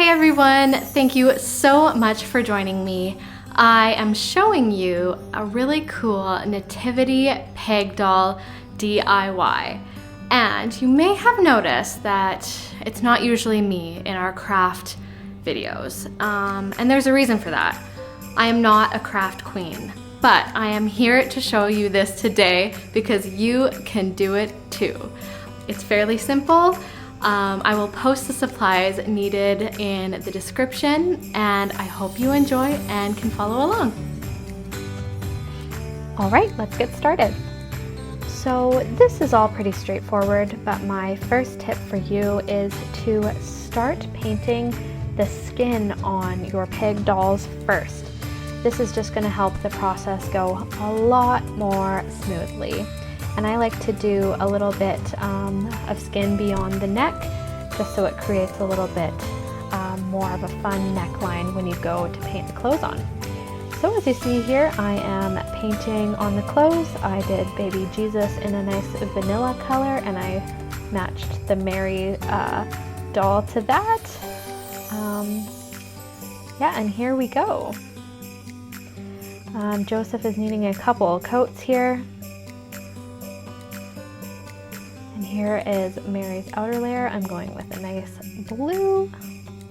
Hey everyone, thank you so much for joining me. I am showing you a really cool nativity peg doll DIY. And you may have noticed that it's not usually me in our craft videos. And there's a reason for that. I am not a craft queen, but I am here to show you this today because you can do it too. It's fairly simple. I will post the supplies needed in the description, and I hope you enjoy and can follow along. All right, let's get started. So this is all pretty straightforward, but my first tip for you is to start painting the skin on your peg dolls first. This is just going to help the process go a lot more smoothly. And I like to do a little bit of skin beyond the neck, just so it creates a little bit more of a fun neckline when you go to paint the clothes on. So as you see here, I am painting on the clothes. I did baby Jesus in a nice vanilla color, and I matched the Mary doll to that. Yeah, and here we go. Joseph is needing a couple coats here. And here is Mary's outer layer. I'm going with a nice blue,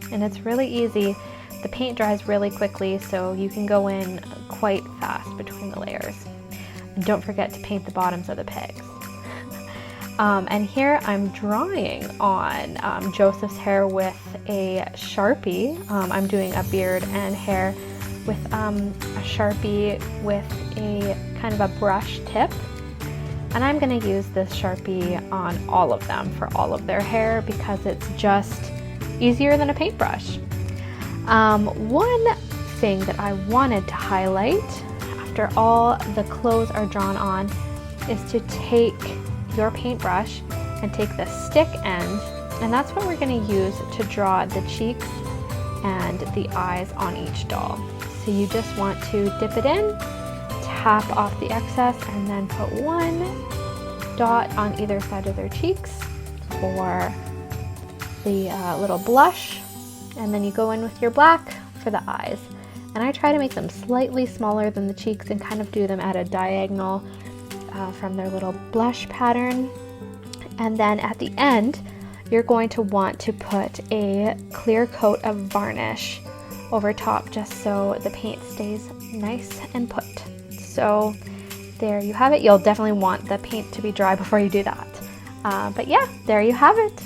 and it's really easy. The paint dries really quickly, so you can go in quite fast between the layers. And don't forget to paint the bottoms of the pegs. And here I'm drawing on Joseph's hair with a Sharpie. I'm doing a beard and hair with a Sharpie with a kind of a brush tip. And I'm going to use this Sharpie on all of them for all of their hair because it's just easier than a paintbrush. One thing that I wanted to highlight after all the clothes are drawn on is to take your paintbrush and take the stick end, and that's what we're going to use to draw the cheeks and the eyes on each doll. So you just want to dip it in, tap off the excess, and then put one dot on either side of their cheeks for the little blush, and then you go in with your black for the eyes. And I try to make them slightly smaller than the cheeks and kind of do them at a diagonal from their little blush pattern. And then at the end, you're going to want to put a clear coat of varnish over top just so the paint stays nice and put. So there you have it. You'll definitely want the paint to be dry before you do that. But yeah, there you have it.